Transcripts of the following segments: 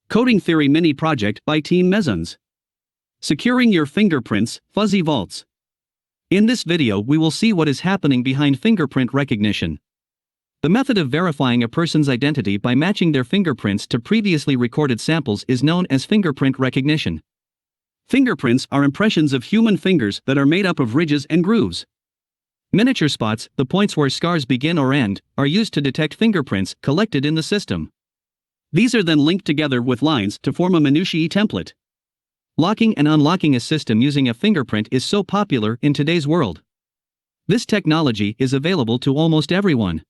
Coding Theory Mini Project by Team Mezons. Securing your fingerprints, fuzzy vaults. In this video we will see what is happening behind fingerprint recognition. The method of verifying a person's identity by matching their fingerprints to previously recorded samples is known as fingerprint recognition. Fingerprints are impressions of human fingers that are made up of ridges and grooves. Miniature spots, the points where scars begin or end, are used to detect fingerprints collected in the system. These are then linked together with lines to form a minutiae template. Locking and unlocking a system using a fingerprint is so popular in today's world. This technology is available to almost everyone.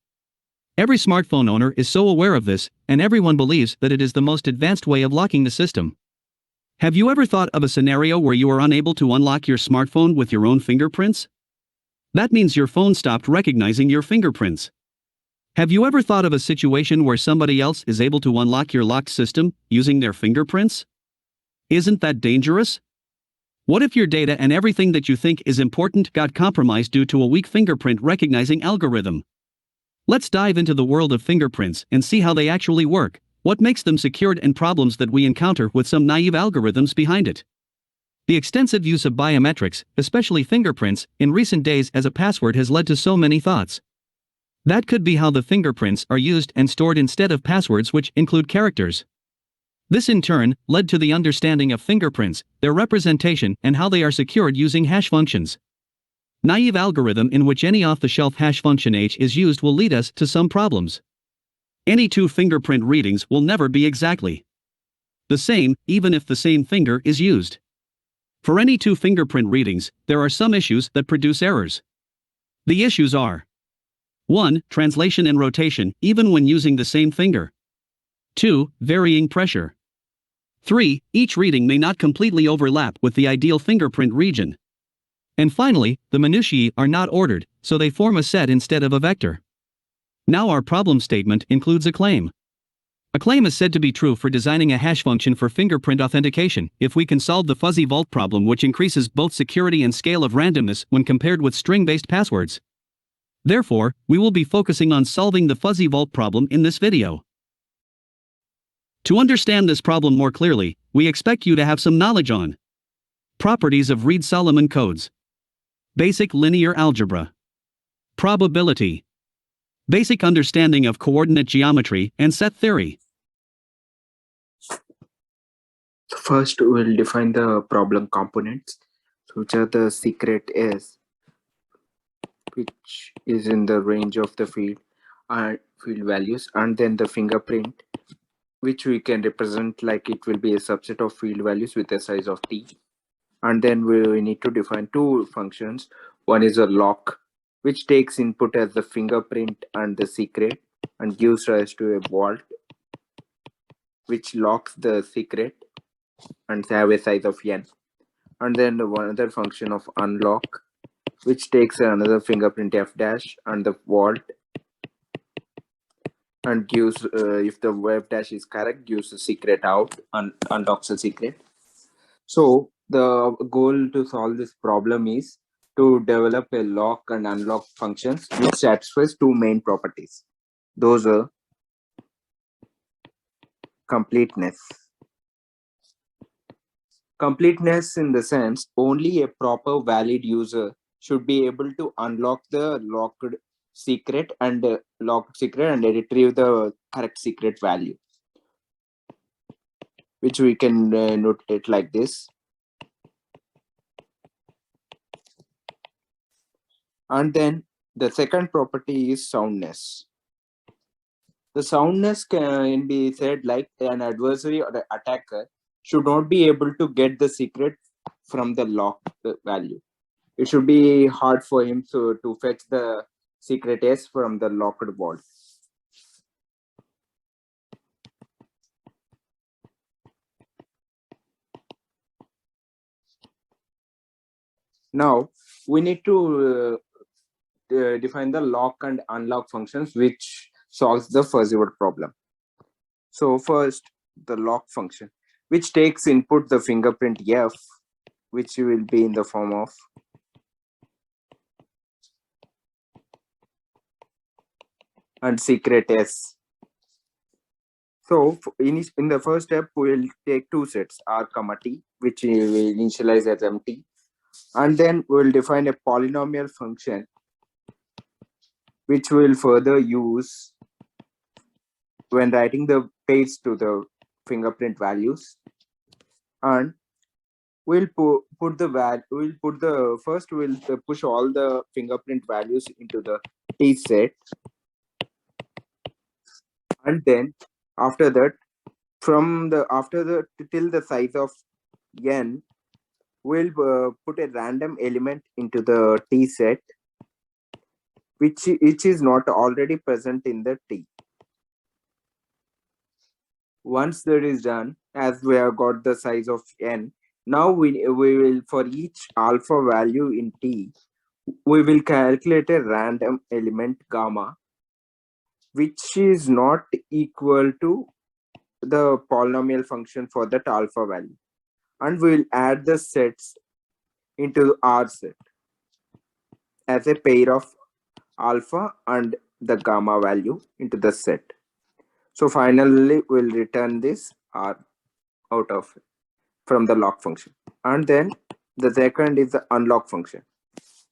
Every smartphone owner is so aware of this, and everyone believes that it is the most advanced way of locking the system. Have you ever thought of a scenario where you are unable to unlock your smartphone with your own fingerprints? That means your phone stopped recognizing your fingerprints. Have you ever thought of a situation where somebody else is able to unlock your locked system using their fingerprints? Isn't that dangerous? What if your data and everything that you think is important got compromised due to a weak fingerprint recognizing algorithm? Let's dive into the world of fingerprints and see how they actually work, what makes them secured, and problems that we encounter with some naive algorithms behind it. The extensive use of biometrics, especially fingerprints, in recent days as a password has led to so many thoughts. That could be how the fingerprints are used and stored instead of passwords, which include characters. This in turn led to the understanding of fingerprints, their representation, and how they are secured using hash functions. Naive algorithm in which any off-the-shelf hash function H is used will lead us to some problems. Any two fingerprint readings will never be exactly the same, even if the same finger is used. For any two fingerprint readings, there are some issues that produce errors. The issues are: 1. Translation and rotation, even when using the same finger. 2. Varying pressure. 3. Each reading may not completely overlap with the ideal fingerprint region. And finally, the minutiae are not ordered, so they form a set instead of a vector. Now our problem statement includes a claim. A claim is said to be true for designing a hash function for fingerprint authentication if we can solve the fuzzy vault problem, which increases both security and scale of randomness when compared with string-based passwords. Therefore, we will be focusing on solving the fuzzy vault problem in this video. To understand this problem more clearly, we expect you to have some knowledge on properties of Reed-Solomon codes, basic linear algebra, probability, basic understanding of coordinate geometry and set theory. First, we'll define the problem components, which are the secret is, which is in the range of the field values, and then the fingerprint, which we can represent like it will be a subset of field values with a size of t. And then we need to define two functions. One is a lock, which takes input as the fingerprint and the secret and gives rise to a vault, which locks the secret and have a size of n. And then one other function of unlock, which takes another fingerprint f dash and the vault and gives, if the f dash is correct, gives the secret out and unlocks the secret. So the goal to solve this problem is to develop a lock and unlock functions which satisfies two main properties. Those are completeness. Completeness in the sense only a proper valid user should be able to unlock the locked secret and retrieve the correct secret value, which we can note it like this. And then the second property is soundness. The soundness can be said like an adversary or an attacker should not be able to get the secret from the locked value. It should be hard for him to fetch the secret S from the locked vault. Now we need to define the lock and unlock functions which solves the fuzzy vault problem. So first, the lock function, which takes input the fingerprint f, which will be in the form of and secret s. So in the first step, we'll take two sets, R comma T, which we will initialize as empty. And then we'll define a polynomial function, which we'll further use when writing the pairs to the fingerprint values. And we'll put the first we'll push all the fingerprint values into the T set. And then after that, till the size of n, we'll put a random element into the T set, which is not already present in the T. Once that is done, as we have got the size of n, now we will, for each alpha value in T, we will calculate a random element gamma, which is not equal to the polynomial function for that alpha value. And we will add the sets into R set as a pair of alpha and the gamma value into the set. So finally, we'll return this R out of it from the lock function. And then the second is the unlock function.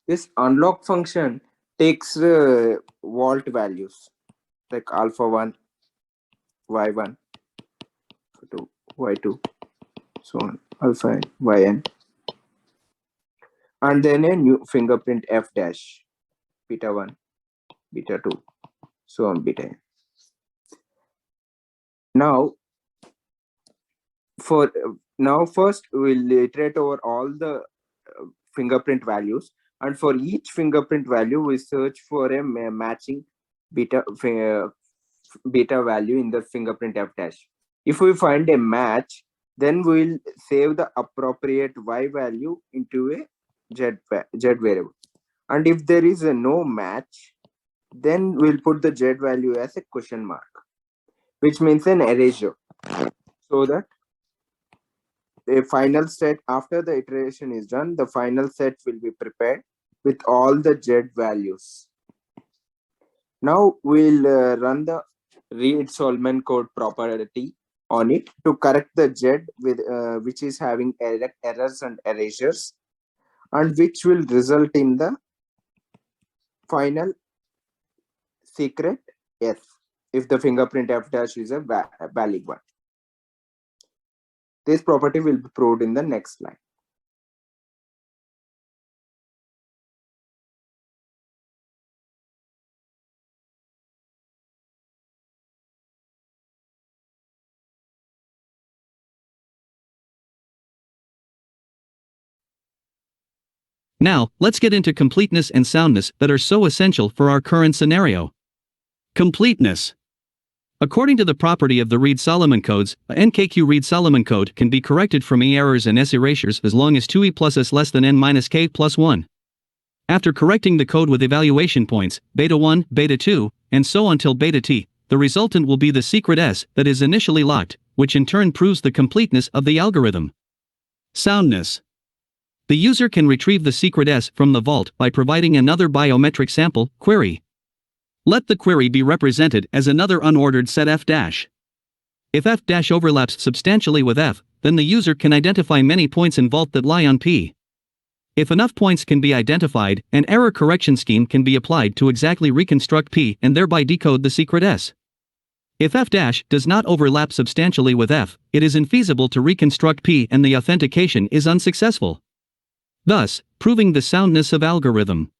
This unlock function takes vault values like alpha 1, y1, 2, y2, so on, alpha n, yn, and then a new fingerprint f dash, beta 1, beta 2, so on, beta n. Now first we'll iterate over all the fingerprint values, and for each fingerprint value we search for a matching beta value in the fingerprint f dash. If we find a match, then we'll save the appropriate y value into a z variable. And if there is a no match, then we'll put the z value as a question mark, which means an erasure, so that the final set, after the iteration is done, the final set will be prepared with all the z values. Now we'll run the read Solomon code property on it to correct the z with which is having errors and erasures, and which will result in the final secret S if the fingerprint f dash is a valid one. This property will be proved in the next line. Now, let's get into completeness and soundness that are so essential for our current scenario. Completeness. According to the property of the Reed-Solomon codes, a NKQ Reed-Solomon code can be corrected from E errors and S erasures as long as 2E plus S less than N minus K plus 1. After correcting the code with evaluation points, beta 1, beta 2, and so on till beta T, the resultant will be the secret S that is initially locked, which in turn proves the completeness of the algorithm. Soundness. The user can retrieve the secret S from the vault by providing another biometric sample query. Let the query be represented as another unordered set f dash. If f dash overlaps substantially with f, then the user can identify many points in vault that lie on P. If enough points can be identified, an error correction scheme can be applied to exactly reconstruct P and thereby decode the secret S. If f dash does not overlap substantially with f, it is infeasible to reconstruct P and the authentication is unsuccessful, thus proving the soundness of algorithm.